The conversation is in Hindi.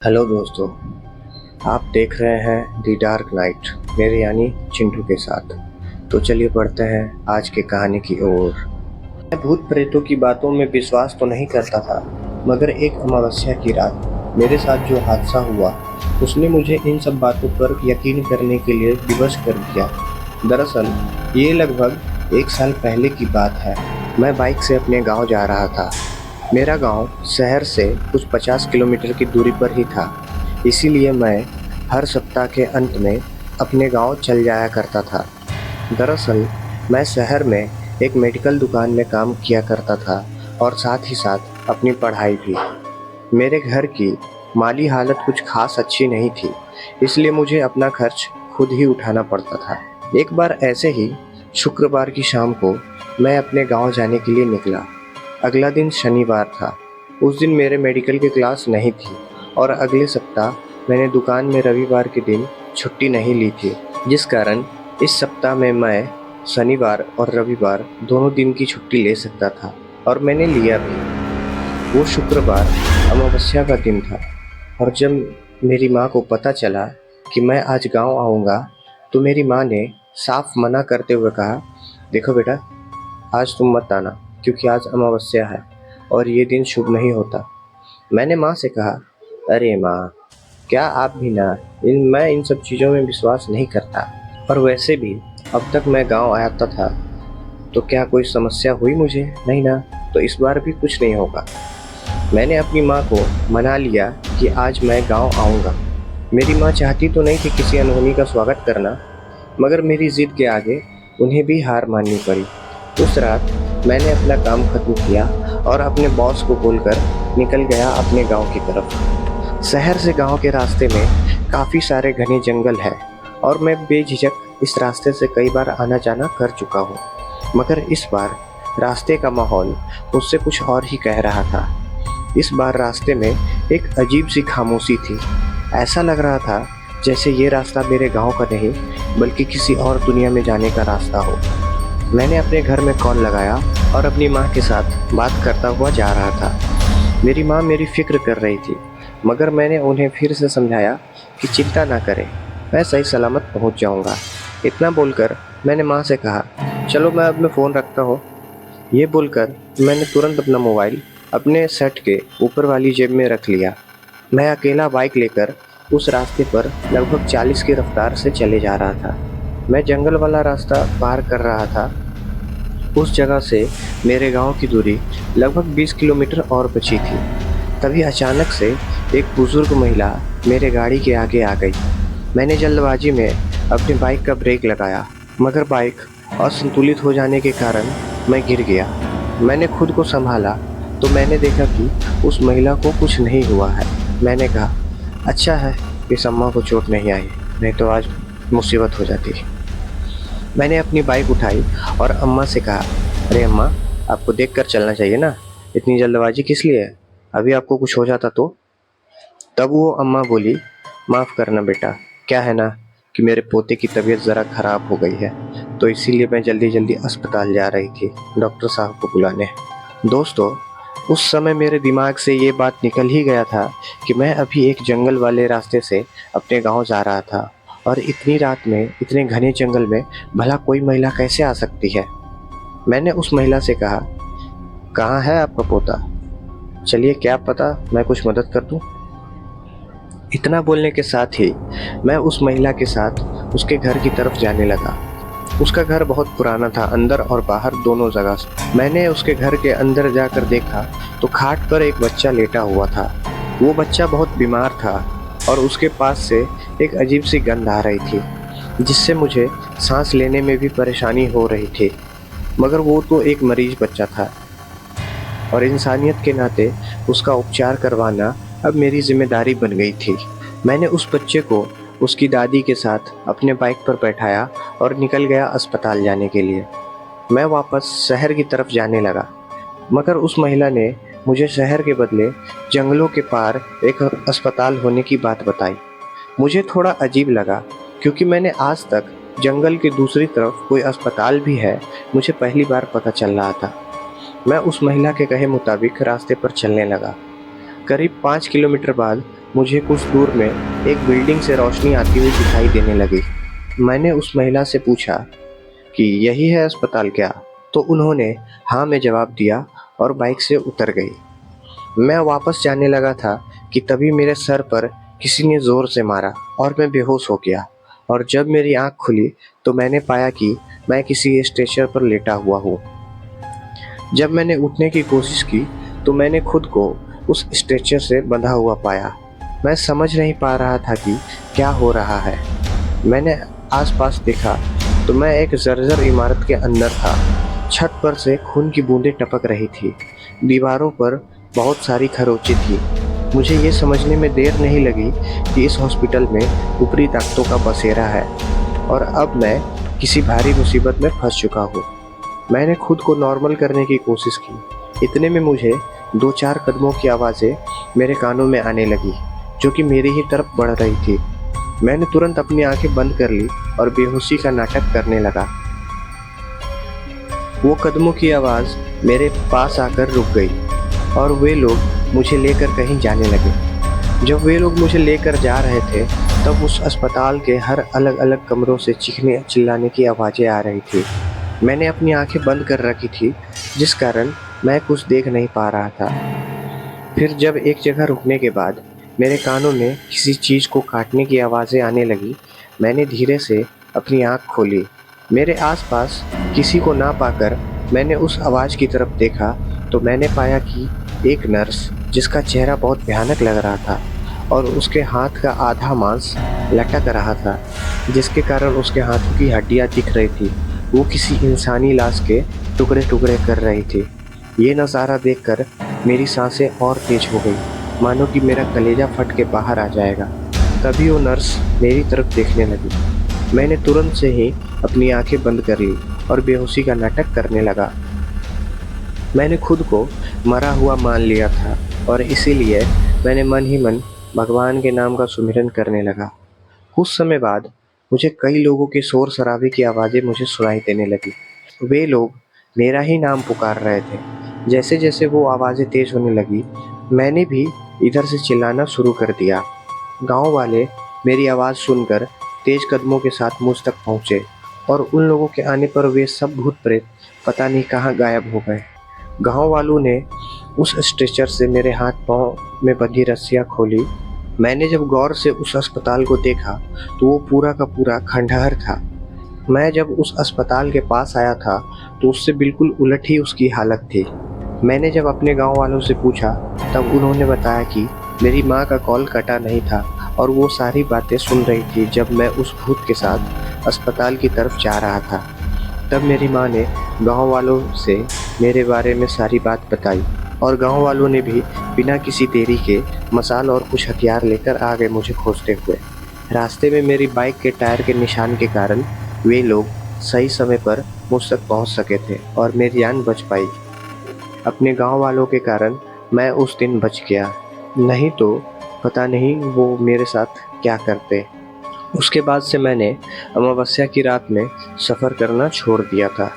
हेलो दोस्तों, आप देख रहे हैं दी डार्क नाइट मेरे यानी चिंटू के साथ। तो चलिए पढ़ते हैं आज की कहानी की ओर। मैं भूत प्रेतों की बातों में विश्वास तो नहीं करता था, मगर एक अमावस्या की रात मेरे साथ जो हादसा हुआ उसने मुझे इन सब बातों पर यकीन करने के लिए विवश कर दिया। दरअसल ये लगभग एक साल पहले की बात है। मैं बाइक से अपने गांव जा रहा था। मेरा गांव शहर से कुछ 50 किलोमीटर की दूरी पर ही था, इसीलिए मैं हर सप्ताह के अंत में अपने गांव चल जाया करता था। दरअसल मैं शहर में एक मेडिकल दुकान में काम किया करता था और साथ ही साथ अपनी पढ़ाई भी। मेरे घर की माली हालत कुछ खास अच्छी नहीं थी, इसलिए मुझे अपना खर्च खुद ही उठाना पड़ता था। एक बार ऐसे ही शुक्रवार की शाम को मैं अपने गांव जाने के लिए निकला। अगला दिन शनिवार था। उस दिन मेरे मेडिकल की क्लास नहीं थी और अगले सप्ताह मैंने दुकान में रविवार के दिन छुट्टी नहीं ली थी, जिस कारण इस सप्ताह में मैं शनिवार और रविवार दोनों दिन की छुट्टी ले सकता था, और मैंने लिया भी। वो शुक्रवार अमावस्या का दिन था, और जब मेरी माँ को पता चला कि मैं आज गांव आऊँगा तो मेरी माँ ने साफ मना करते हुए कहा, देखो बेटा, आज तुम मत आना क्योंकि आज अमावस्या है और ये दिन शुभ नहीं होता। मैंने माँ से कहा, अरे माँ, क्या आप भी ना, मैं इन सब चीज़ों में विश्वास नहीं करता, और वैसे भी अब तक मैं गांव आता था तो क्या कोई समस्या हुई मुझे? नहीं ना, तो इस बार भी कुछ नहीं होगा। मैंने अपनी माँ को मना लिया कि आज मैं गांव आऊँगा। मेरी माँ चाहती तो नहीं थी किसी अनहोनी का स्वागत करना, मगर मेरी जिद के आगे उन्हें भी हार माननी पड़ी। उस रात मैंने अपना काम खत्म किया और अपने बॉस को बोलकर निकल गया अपने गांव की तरफ। शहर से गांव के रास्ते में काफ़ी सारे घने जंगल है और मैं बेझिझक इस रास्ते से कई बार आना जाना कर चुका हूँ, मगर इस बार रास्ते का माहौल मुझसे कुछ और ही कह रहा था। इस बार रास्ते में एक अजीब सी खामोशी थी। ऐसा लग रहा था जैसे ये रास्ता मेरे गांव का नहीं बल्कि किसी और दुनिया में जाने का रास्ता हो। मैंने अपने घर में कॉल लगाया और अपनी माँ के साथ बात करता हुआ जा रहा था। मेरी माँ मेरी फिक्र कर रही थी, मगर मैंने उन्हें फिर से समझाया कि चिंता ना करें, मैं सही सलामत पहुँच जाऊँगा। इतना बोलकर मैंने माँ से कहा, चलो मैं अब मैं फ़ोन रखता हूँ। ये बोलकर मैंने तुरंत अपना मोबाइल अपने शर्ट के ऊपर वाली जेब में रख लिया। मैं अकेला बाइक लेकर उस रास्ते पर लगभग 40 की रफ्तार से चले जा रहा था। मैं जंगल वाला रास्ता पार कर रहा था। उस जगह से मेरे गांव की दूरी लगभग 20 किलोमीटर और बची थी। तभी अचानक से एक बुजुर्ग महिला मेरे गाड़ी के आगे आ गई। मैंने जल्दबाजी में अपनी बाइक का ब्रेक लगाया, मगर बाइक असंतुलित हो जाने के कारण मैं गिर गया। मैंने खुद को संभाला तो मैंने देखा कि उस महिला को कुछ नहीं हुआ है। मैंने कहा, अच्छा है इस अम्मा को चोट नहीं आई, नहीं तो आज मुसीबत हो जाती। मैंने अपनी बाइक उठाई और अम्मा से कहा, अरे अम्मा, आपको देखकर चलना चाहिए ना, इतनी जल्दबाजी किस लिए है? अभी आपको कुछ हो जाता तो? तब वो अम्मा बोली, माफ़ करना बेटा, क्या है ना कि मेरे पोते की तबीयत ज़रा ख़राब हो गई है, तो इसीलिए मैं जल्दी जल्दी अस्पताल जा रही थी डॉक्टर साहब को बुलाने। दोस्तों, उस समय मेरे दिमाग से ये बात निकल ही गया था कि मैं अभी एक जंगल वाले रास्ते से अपने गांव जा रहा था, और इतनी रात में इतने घने जंगल में भला कोई महिला कैसे आ सकती है। मैंने उस महिला से कहा, कहाँ है आपका पोता? चलिए, क्या पता मैं कुछ मदद कर दूं। इतना बोलने के साथ ही मैं उस महिला के साथ उसके घर की तरफ जाने लगा। उसका घर बहुत पुराना था, अंदर और बाहर दोनों जगह से। मैंने उसके घर के अंदर जाकर देखा तो खाट पर एक बच्चा लेटा हुआ था। वो बच्चा बहुत बीमार था और उसके पास से एक अजीब सी गंध आ रही थी, जिससे मुझे सांस लेने में भी परेशानी हो रही थी। मगर वो तो एक मरीज बच्चा था और इंसानियत के नाते उसका उपचार करवाना अब मेरी जिम्मेदारी बन गई थी। मैंने उस बच्चे को उसकी दादी के साथ अपने बाइक पर बैठाया और निकल गया अस्पताल जाने के लिए। मैं वापस शहर की तरफ जाने लगा, मगर उस महिला ने मुझे शहर के बदले जंगलों के पार एक अस्पताल होने की बात बताई। मुझे थोड़ा अजीब लगा, क्योंकि मैंने आज तक जंगल की दूसरी तरफ कोई अस्पताल भी है मुझे पहली बार पता चल रहा था। मैं उस महिला के कहे मुताबिक रास्ते पर चलने लगा। करीब 5 किलोमीटर बाद मुझे कुछ दूर में एक बिल्डिंग से रोशनी आती हुई दिखाई देने लगी। मैंने उस महिला से पूछा कि यही है अस्पताल क्या? तो उन्होंने हाँ में जवाब दिया और बाइक से उतर गई। मैं वापस जाने लगा था कि तभी मेरे सर पर किसी ने ज़ोर से मारा और मैं बेहोश हो गया। और जब मेरी आँख खुली तो मैंने पाया कि मैं किसी स्ट्रेचर पर लेटा हुआ हूँ। जब मैंने उठने की कोशिश की तो मैंने खुद को उस स्ट्रेचर से बंधा हुआ पाया। मैं समझ नहीं पा रहा था कि क्या हो रहा है। मैंने आसपास देखा तो मैं एक जर्जर इमारत के अंदर था। छत पर से खून की बूंदें टपक रही थी। दीवारों पर बहुत सारी खरोंचें थी। मुझे ये समझने में देर नहीं लगी कि इस हॉस्पिटल में ऊपरी ताकतों का बसेरा है और अब मैं किसी भारी मुसीबत में फंस चुका हूँ। मैंने खुद को नॉर्मल करने की कोशिश की। इतने में मुझे 2-4 कदमों की आवाज़ें मेरे कानों में आने लगी, जो कि मेरी ही तरफ बढ़ रही थी। मैंने तुरंत अपनी आंखें बंद कर ली और बेहोशी का नाटक करने लगा। वो कदमों की आवाज़ मेरे पास आकर रुक गई और वे लोग मुझे लेकर कहीं जाने लगे। जब वे लोग मुझे लेकर जा रहे थे तब उस अस्पताल के हर अलग अलग कमरों से चीखने चिल्लाने की आवाज़ें आ रही थी। मैंने अपनी आंखें बंद कर रखी थी, जिस कारण मैं कुछ देख नहीं पा रहा था। फिर जब एक जगह रुकने के बाद मेरे कानों में किसी चीज़ को काटने की आवाज़ें आने लगी, मैंने धीरे से अपनी आँख खोली। मेरे आसपास किसी को ना पाकर मैंने उस आवाज़ की तरफ देखा तो मैंने पाया कि एक नर्स, जिसका चेहरा बहुत भयानक लग रहा था और उसके हाथ का आधा मांस लटक रहा था, जिसके कारण उसके हाथों की हड्डियाँ दिख रही थी, वो किसी इंसानी लाश के टुकड़े टुकड़े कर रही थी। ये नज़ारा देखकर मेरी सांसें और तेज हो गई, मानो कि मेरा कलेजा फट के बाहर आ जाएगा। तभी वो नर्स मेरी तरफ देखने लगी। मैंने तुरंत से ही अपनी आंखें बंद कर ली और बेहोशी का नाटक करने लगा। मैंने खुद को मरा हुआ मान लिया था और इसीलिए मैंने मन ही मन भगवान के नाम का सुमिरन करने लगा। कुछ समय बाद मुझे कई लोगों के शोर शराबे की आवाज़ें मुझे सुनाई देने लगी। वे लोग मेरा ही नाम पुकार रहे थे। जैसे जैसे वो आवाज़ें तेज होने लगी, मैंने भी इधर से चिल्लाना शुरू कर दिया। गांव वाले मेरी आवाज़ सुनकर तेज कदमों के साथ मुझ तक पहुँचे और उन लोगों के आने पर वे सब भूत प्रेत पता नहीं कहाँ गायब हो गए। गांव वालों ने उस स्ट्रेचर से मेरे हाथ पांव में बंधी रस्सियाँ खोली। मैंने जब गौर से उस अस्पताल को देखा तो वो पूरा का पूरा खंडहर था। मैं जब उस अस्पताल के पास आया था तो उससे बिल्कुल उलट ही उसकी हालत थी। मैंने जब अपने गांव वालों से पूछा तब उन्होंने बताया कि मेरी माँ का कॉल कटा नहीं था और वो सारी बातें सुन रही थी जब मैं उस भूत के साथ अस्पताल की तरफ जा रहा था। तब मेरी माँ ने गांव वालों से मेरे बारे में सारी बात बताई और गांव वालों ने भी बिना किसी देरी के मसाल और कुछ हथियार लेकर आ गए मुझे खोजते हुए। रास्ते में मेरी बाइक के टायर के निशान के कारण वे लोग सही समय पर मुझ तक पहुंच सके थे और मेरी जान बच पाई। अपने गांव वालों के कारण मैं उस दिन बच गया, नहीं तो पता नहीं वो मेरे साथ क्या करते। उसके बाद से मैंने अमावस्या की रात में सफ़र करना छोड़ दिया था।